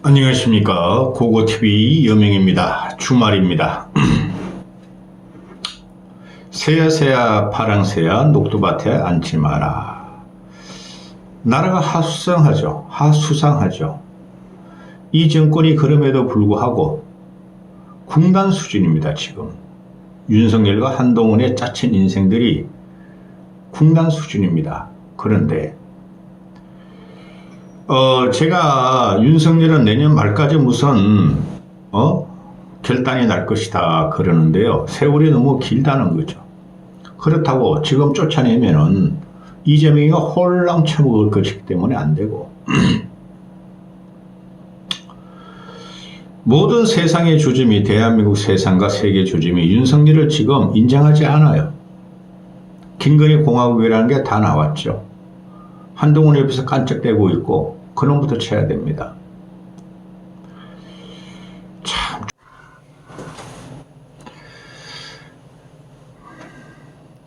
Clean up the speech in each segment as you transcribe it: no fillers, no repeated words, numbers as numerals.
안녕하십니까. 고고TV 여명입니다. 주말입니다. 새야 새야 파랑새야 녹두밭에 앉지 마라. 나라가 하수상하죠. 이 정권이 그럼에도 불구하고 궁단 수준입니다. 지금 윤석열과 한동훈의 짜친 인생들이 궁단 수준입니다. 그런데 제가 윤석열은 내년 말까지 무슨 결단이 날 것이다 그러는데요. 세월이 너무 길다는 거죠. 그렇다고 지금 쫓아내면은 이재명이가 홀랑 쳐먹을 것이기 때문에 안 되고 모든 세상의 조짐이 대한민국 세상과 세계 조짐이 윤석열을 지금 인정하지 않아요. 김건희 공화국이라는 게 다 나왔죠. 한동훈 옆에서 깐짝대고 있고 그놈부터 쳐야 됩니다.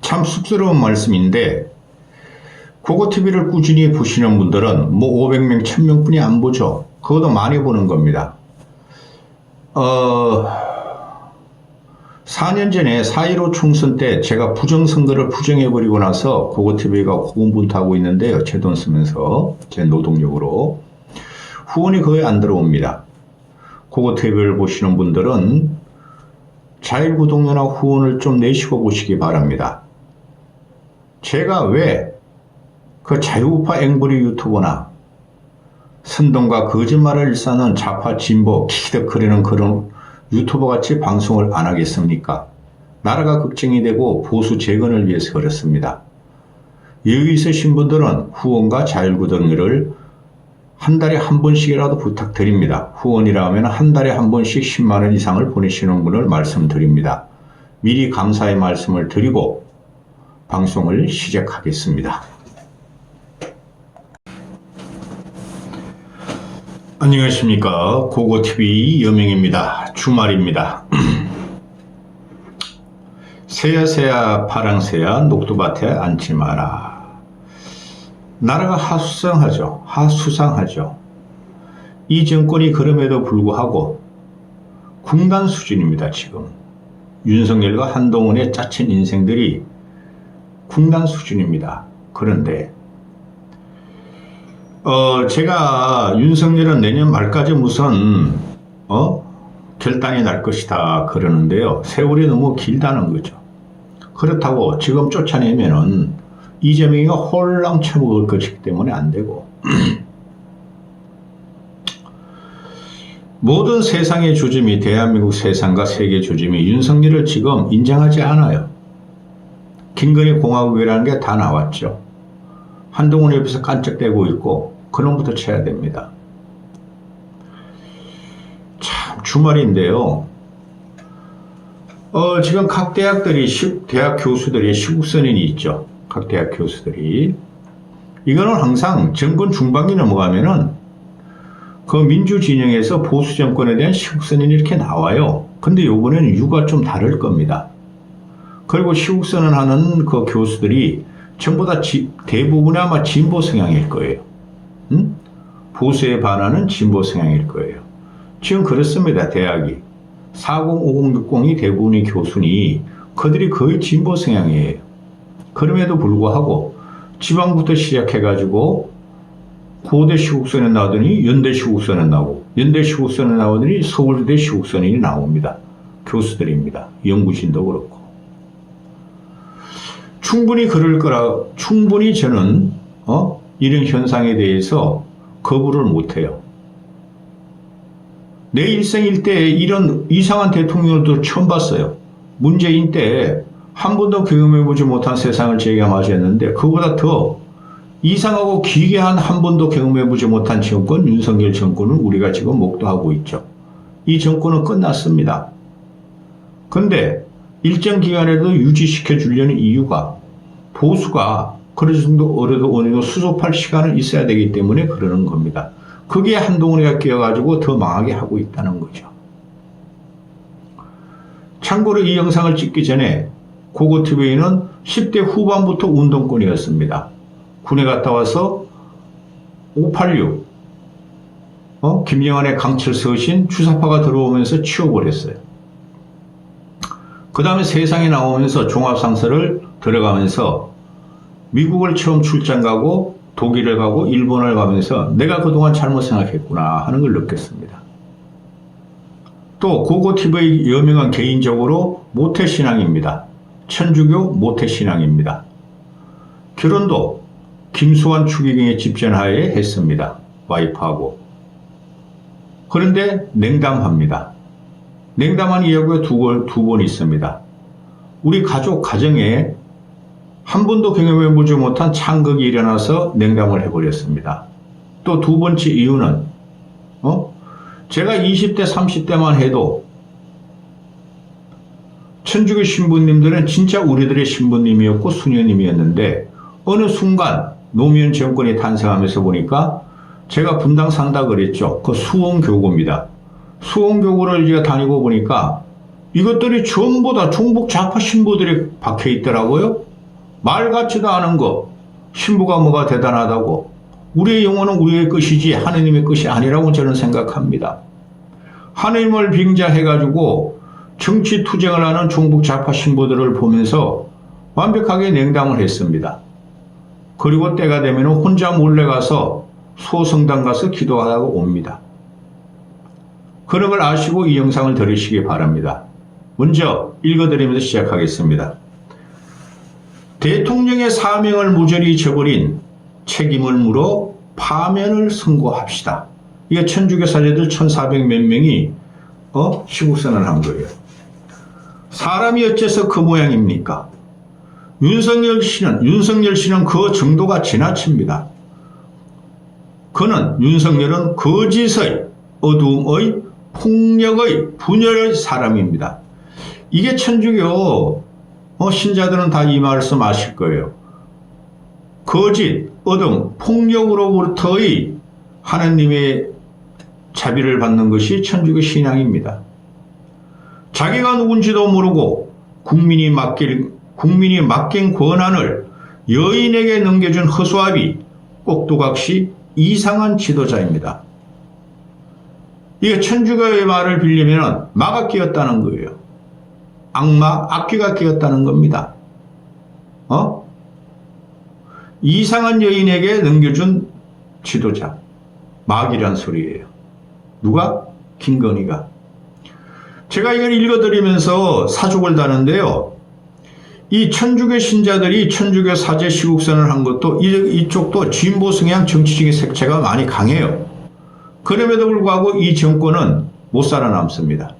참 쑥스러운 말씀인데 고고TV를 꾸준히 보시는 분들은 뭐 500명, 1000명뿐이 안 보죠. 그것도 많이 보는 겁니다. 4년 전에 4.15 총선 때 제가 부정선거를 부정해버리고 나서 고고TV가 고군분투하고 있는데요. 제 돈 쓰면서 제 노동력으로 후원이 거의 안 들어옵니다. 고고TV를 보시는 분들은 자율구독료나 후원을 좀 내시고 보시기 바랍니다. 제가 왜 그 자유우파 앵벌이 유튜버나 선동과 거짓말을 일삼는 좌파 진보 키득거리는 그런 유튜버 같이 방송을 안 하겠습니까? 나라가 걱정이 되고 보수 재건을 위해서 그렇습니다. 여기 있으신 분들은 후원과 자율구독료를 한 달에 한 번씩이라도 부탁드립니다. 후원이라 하면 한 달에 한 번씩 10만원 이상을 보내시는 분을 말씀드립니다. 미리 감사의 말씀을 드리고 방송을 시작하겠습니다. 안녕하십니까. 고고TV 여명입니다. 주말입니다. 새야 새야 파랑새야 녹두밭에 앉지 마라. 나라가 하수상하죠. 이 정권이 그럼에도 불구하고 궁단 수준입니다. 지금 윤석열과 한동훈의 짜친 인생들이 궁단 수준입니다. 그런데 제가 윤석열은 내년 말까지 무슨 결단이 날 것이다 그러는데요. 세월이 너무 길다는 거죠. 그렇다고 지금 쫓아내면은 이재명이가 홀랑 쳐먹을 것이기 때문에 안 되고 모든 세상의 조짐이 대한민국 세상과 세계 조짐이 윤석열을 지금 인정하지 않아요. 김건희 공화국이라는 게 다 나왔죠. 한동훈 옆에서 깐짝대고 있고 그놈부터 쳐야 됩니다. 참 주말인데요. 지금 각 대학들이 대학 교수들이 시국선언이 있죠. 각 대학 교수들이 이거는 항상 정권 중반기 넘어가면은 그 민주 진영에서 보수 정권에 대한 시국선언이 이렇게 나와요. 근데 이번에는 이유가 좀 다를 겁니다. 그리고 시국선언하는 그 교수들이 전부 다 대부분이 아마 진보 성향일 거예요. 보수에 반하는 진보 성향일 거예요. 지금 그렇습니다. 대학이 40, 50, 60이 대부분의 교수니 그들이 거의 진보 성향이에요. 그럼에도 불구하고 지방부터 시작해가지고 고대 시국선언 나오더니 연대 시국선언 나오고 연대 시국선언 나오더니 서울대 시국선언이 나옵니다. 교수들입니다. 연구진도 그렇고. 충분히 저는 이런 현상에 대해서 거부를 못해요. 내 일생 일대에 이런 이상한 대통령도 처음 봤어요. 문재인 때 한 번도 경험해보지 못한 세상을 제가 맞이했는데 그보다 더 이상하고 기괴한 한 번도 경험해보지 못한 정권 윤석열 정권을 우리가 지금 목도하고 있죠. 이 정권은 끝났습니다. 근데 일정 기간에도 유지시켜 주려는 이유가 보수가 그런 정도 어느 정도 수습할 시간은 있어야 되기 때문에 그러는 겁니다. 그게 한동훈이가 끼어가지고 더 망하게 하고 있다는 거죠. 참고로 이 영상을 찍기 전에 고고TV는 10대 후반부터 운동권이었습니다. 군에 갔다 와서 586 김영환의 강철 서신 주사파가 들어오면서 치워버렸어요. 그 다음에 세상에 나오면서 종합상서를 들어가면서 미국을 처음 출장 가고 독일을 가고 일본을 가면서 내가 그동안 잘못 생각했구나 하는 걸 느꼈습니다. 또 고고TV의 여명은 개인적으로 모태신앙입니다. 천주교 모태신앙입니다. 결혼도 김수환 추기경의 집전하에 했습니다. 와이프하고. 그런데 냉담합니다. 냉담한 이야기가 두 번 있습니다. 우리 가정에 한 번도 경험해보지 못한 창극이 일어나서 냉담을 해버렸습니다. 또 두 번째 이유는 제가 20대 30대만 해도 천주교 신부님들은 진짜 우리들의 신부님이었고 수녀님이었는데 어느 순간 노무현 정권이 탄생하면서 보니까 제가 분당 산다 그랬죠. 그 수원교구입니다. 수원교구를 제가 다니고 보니까 이것들이 전부 다 종북 좌파 신부들이 박혀 있더라고요. 말 같지도 않은 거. 신부가 뭐가 대단하다고. 우리의 영혼은 우리의 것이지 하느님의 것이 아니라고 저는 생각합니다. 하느님을 빙자해가지고 정치 투쟁을 하는 종북 좌파 신부들을 보면서 완벽하게 냉담을 했습니다. 그리고 때가 되면 혼자 몰래 가서 소성당 가서 기도하다가 옵니다. 그런 걸 아시고 이 영상을 들으시기 바랍니다. 먼저 읽어드리면서 시작하겠습니다. 대통령의 사명을 모조리 저버린 책임을 물어 파면을 선고합시다. 이게 천주교 사제들 1400 몇 명이 시국선언을 한 거예요. 사람이 어째서 그 모양입니까? 윤석열 씨는 그 정도가 지나칩니다. 윤석열은 거짓의, 어두움의, 폭력의, 분열의 사람입니다. 이게 천주교 신자들은 다 이 말씀 아실 거예요. 거짓, 어둠, 폭력으로부터의 하나님의 자비를 받는 것이 천주교 신앙입니다. 자기가 누군지도 모르고 국민이 맡긴 권한을 여인에게 넘겨준 허수아비, 꼭두각시 이상한 지도자입니다. 이게 천주교의 말을 빌리면 마가 끼었다는 거예요. 악마, 악귀가 끼었다는 겁니다. 이상한 여인에게 넘겨준 지도자. 마귀란 소리예요. 누가? 김건희가. 제가 이걸 읽어드리면서 사족을 다는데요. 이 천주교 신자들이 천주교 사제 시국선을 한 것도 이쪽도 진보 성향 정치적인 색채가 많이 강해요. 그럼에도 불구하고 이 정권은 못 살아남습니다.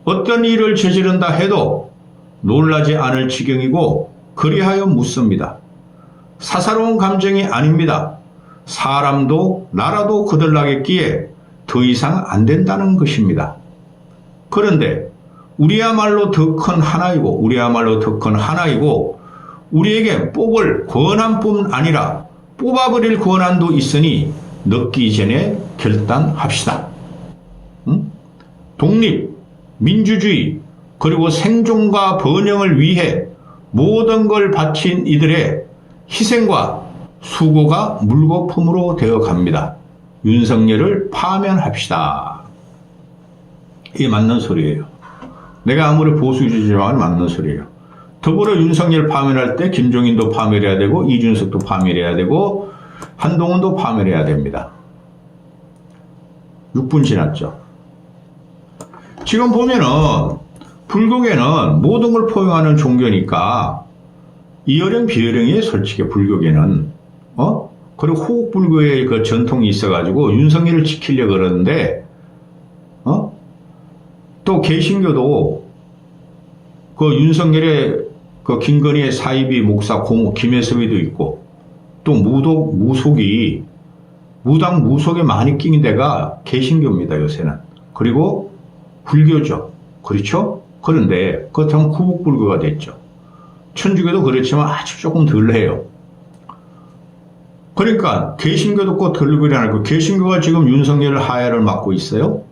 어떤 일을 저지른다 해도 놀라지 않을 지경이고 그리하여 묻습니다. 사사로운 감정이 아닙니다. 사람도 나라도 거들나겠기에 더 이상 안 된다는 것입니다. 그런데 우리야말로 더 큰 하나이고 우리에게 뽑을 권한뿐 아니라 뽑아버릴 권한도 있으니 늦기 전에 결단합시다. 독립, 민주주의, 그리고 생존과 번영을 위해 모든 걸 바친 이들의 희생과 수고가 물거품으로 되어 갑니다. 윤석열을 파면합시다. 이게 맞는 소리예요. 내가 아무리 보수주의지만 맞는 소리예요. 더불어 윤석열 파면할 때 김종인도 파면해야 되고 이준석도 파면해야 되고 한동훈도 파면해야 됩니다. 6분 지났죠. 지금 보면은 불교계는 모든 걸 포용하는 종교니까 이어령 비어령이에요. 솔직히 불교계는. 그리고 호국불교의 그 전통이 있어가지고 윤석열을 지키려고 그러는데 또 개신교도 그 윤석열의 그 김건희의 사이비 목사 고모 김혜섭이도 있고 또 무속이 무당 무속에 많이 끼는 데가 개신교입니다. 요새는. 그리고 불교죠. 그렇죠? 그런데 그렇다면 구북불교가 됐죠. 천주교도 그렇지만 아주 조금 덜 해요. 그러니까 개신교도 꼭 덜 일어나고 개신교가 지금 윤석열 하야를 맡고 있어요.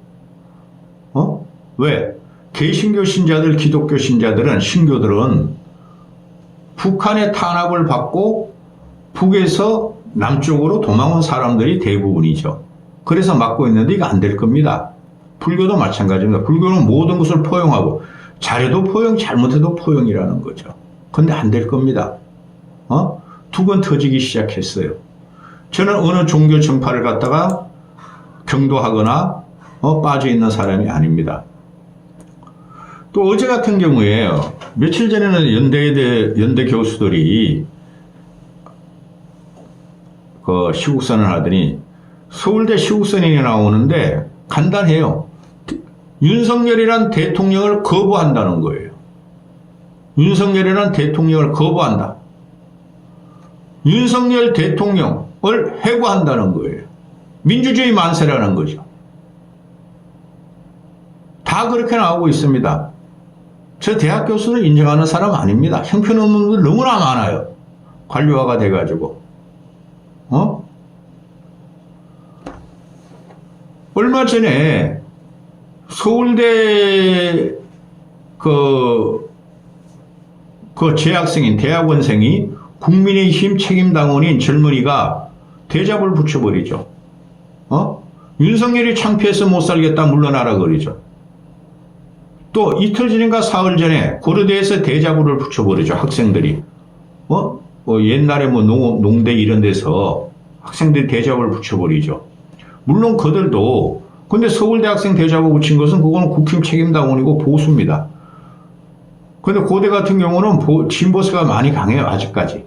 왜? 개신교 신자들, 기독교 신자들은, 신교들은 북한의 탄압을 받고 북에서 남쪽으로 도망온 사람들이 대부분이죠. 그래서 막고 있는데 이거 안 될 겁니다. 불교도 마찬가지입니다. 불교는 모든 것을 포용하고 잘해도 포용, 잘못해도 포용이라는 거죠. 근데 안 될 겁니다. 두 번 터지기 시작했어요. 저는 어느 종교 정파를 갖다가 경도하거나 빠져 있는 사람이 아닙니다. 또 어제 같은 경우에 며칠 전에는 연대 교수들이 그 시국선언을 하더니 서울대 시국선언이 나오는데 간단해요. 윤석열이란 대통령을 거부한다는 거예요. 윤석열이란 대통령을 거부한다. 윤석열 대통령을 해고한다는 거예요. 민주주의 만세라는 거죠. 다 그렇게 나오고 있습니다. 저 대학 교수를 인정하는 사람 아닙니다. 형편없는 분들 너무나 많아요. 관료화가 돼가지고. 얼마 전에 서울대 그 재학생인 대학원생이 국민의힘 책임당원인 젊은이가 대잡을 붙여버리죠. 윤석열이 창피해서 못 살겠다 물러나라 그러죠. 또 이틀 전인가 사흘 전에 고려대에서 대자보를 붙여버리죠. 학생들이. 옛날에 농대 이런 데서 학생들이 대자보를 붙여버리죠. 물론 그들도 근데 서울대 학생 대자보 붙인 것은 그거는 국힘 책임당원이고 보수입니다. 근데 고대 같은 경우는 진보세가 많이 강해요. 아직까지.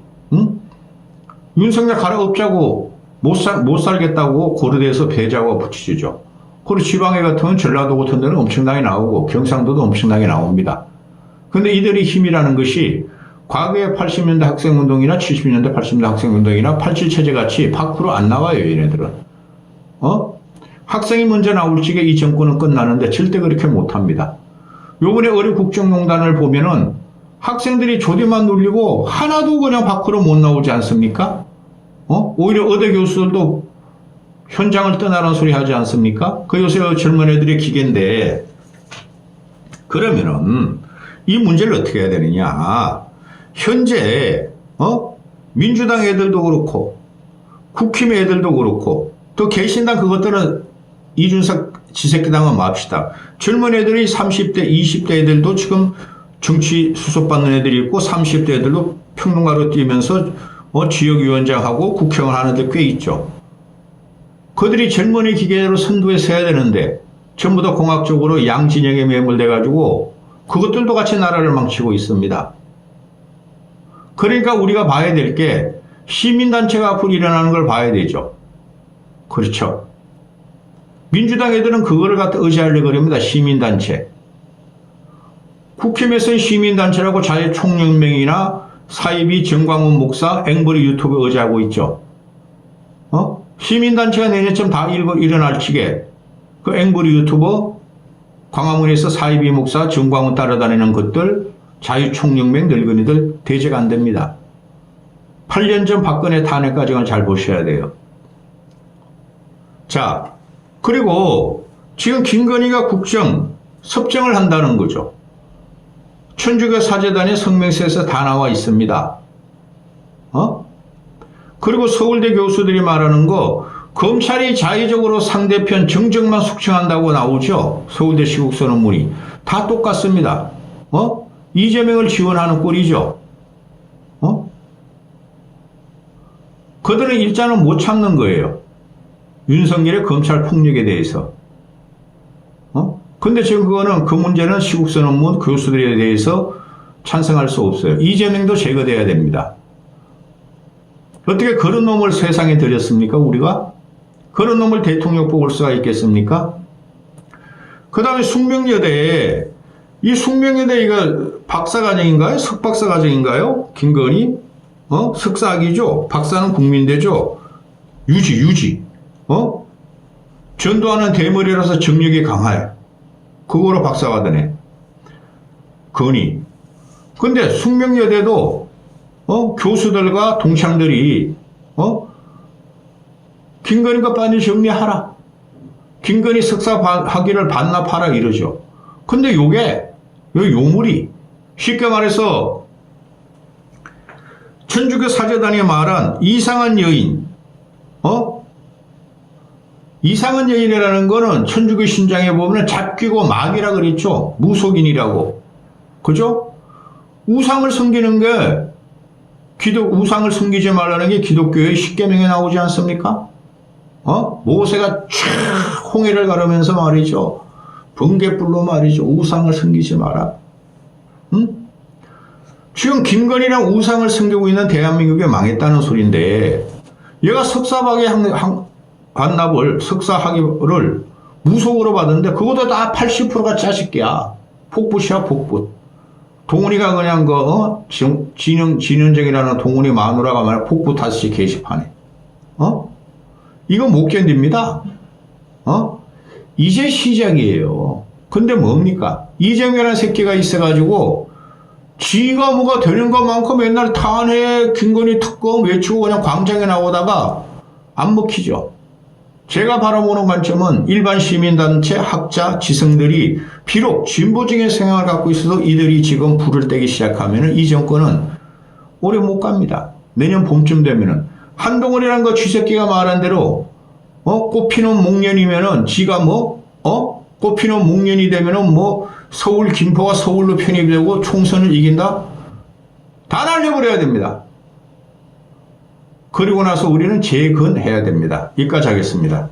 윤석열 갈아엎자고 못 살겠다고 고려대에서 대자보가 붙이죠. 그리고 지방에 같으면 전라도 같은 데는 엄청나게 나오고 경상도도 엄청나게 나옵니다. 근데 이들의 힘이라는 것이 과거의 80년대 학생운동이나 70년대 80년대 학생운동이나 87체제 같이 밖으로 안 나와요. 얘네들은. 학생이 먼저 나올 적에 이 정권은 끝나는데 절대 그렇게 못합니다. 요번에 어린국정농단을 보면은 학생들이 조대만 눌리고 하나도 그냥 밖으로 못 나오지 않습니까? 오히려 의대 교수들도 현장을 떠나라는 소리 하지 않습니까? 그 요새 젊은 애들의 기계인데, 그러면은 이 문제를 어떻게 해야 되느냐. 현재 민주당 애들도 그렇고 국힘 애들도 그렇고 또 개신당 그것들은 이준석 지새끼당은 맙시다. 젊은 애들이 30대 20대 애들도 지금 정치 수습받는 애들이 있고 30대 애들도 평론가로 뛰면서 지역위원장하고 국회의원 하는 데 꽤 있죠. 그들이 젊은이 기계로 선두에 서야 되는데 전부 다 공학적으로 양진영에 매몰돼가지고 그것들도 같이 나라를 망치고 있습니다. 그러니까 우리가 봐야 될 게 시민단체가 앞으로 일어나는 걸 봐야 되죠. 그렇죠. 민주당 애들은 그거를 갖다 의지하려고 그럽니다. 시민단체. 국힘에서는 시민단체라고 자유총연맹이나 사이비 정광훈 목사 앵벌이 유튜브에 의지하고 있죠. 시민단체가 내년쯤 다 일어날 적에 그 앵벌이 유튜버 광화문에서 사이비 목사 정광훈 따라다니는 것들 자유총연맹 늙은이들 대제가 안 됩니다. 8년 전 박근혜 탄핵 과정을 잘 보셔야 돼요. 자, 그리고 지금 김건희가 섭정을 한다는 거죠. 천주교 사재단의 성명서에서 다 나와 있습니다. 그리고 서울대 교수들이 말하는 거 검찰이 자의적으로 상대편 정적만 숙청한다고 나오죠. 서울대 시국선언문이. 다 똑같습니다. 이재명을 지원하는 꼴이죠. 그들은 일자는 못 참는 거예요. 윤석열의 검찰 폭력에 대해서. 근데 지금 그 문제는 시국선언문 교수들에 대해서 찬성할 수 없어요. 이재명도 제거돼야 됩니다. 어떻게 그런 놈을 세상에 들였습니까, 우리가? 그런 놈을 대통령 뽑을 수가 있겠습니까? 그 다음에 숙명여대에, 이 숙명여대 이거 박사과정인가요? 석박사과정인가요? 김건희? 석사학위죠? 박사는 국민대죠? 유지. 전도하는 대머리라서 정력이 강해. 그거로 박사과대네. 건희. 근데 숙명여대도 교수들과 동창들이 김건희가 빨리 정리하라. 김건희 석사 학위를 반납하라 이러죠. 근데 요게 요물이 쉽게 말해서 천주교 사재단이 말한 이상한 여인 이상한 여인이라는 거는 천주교 신장에 보면 잡귀고 막이라 그랬죠. 무속인이라고. 그죠? 우상을 섬기는 게 우상을 섬기지 말라는 게 기독교의 십계명에 나오지 않습니까? 모세가 촤 홍해를 가르면서 말이죠. 번갯불로 말이죠. 우상을 섬기지 마라. 응? 지금 김건희랑 우상을 섬기고 있는 대한민국이 망했다는 소리인데 얘가 석사학위 반납을 석사학위를 무속으로 받았는데 그것도 다 80%가 짜식이야. 폭붓이야 폭붓. 동훈이가 그냥 진현정이라는 동훈이 마누라가 말이야 폭붓 5시 게시판에. 이거 못 견딥니다. 이제 시작이에요. 근데 뭡니까? 이재명이라는 새끼가 있어가지고 지가 뭐가 되는 것만큼 맨날 탄핵, 김건희 특검 외치고 그냥 광장에 나오다가 안 먹히죠. 제가 바라보는 관점은 일반 시민단체, 학자, 지성들이 비록 진보적인 생각을 갖고 있어도 이들이 지금 불을 떼기 시작하면 이 정권은 오래 못 갑니다. 내년 봄쯤 되면은 한동훈이라는 거 쥐새끼가 말한 대로 꽃피는 목련이면은 지가 꽃피는 목련이 되면은 서울 김포가 서울로 편입되고 총선을 이긴다? 다 날려버려야 됩니다. 그리고 나서 우리는 재건해야 됩니다. 여기까지 하겠습니다.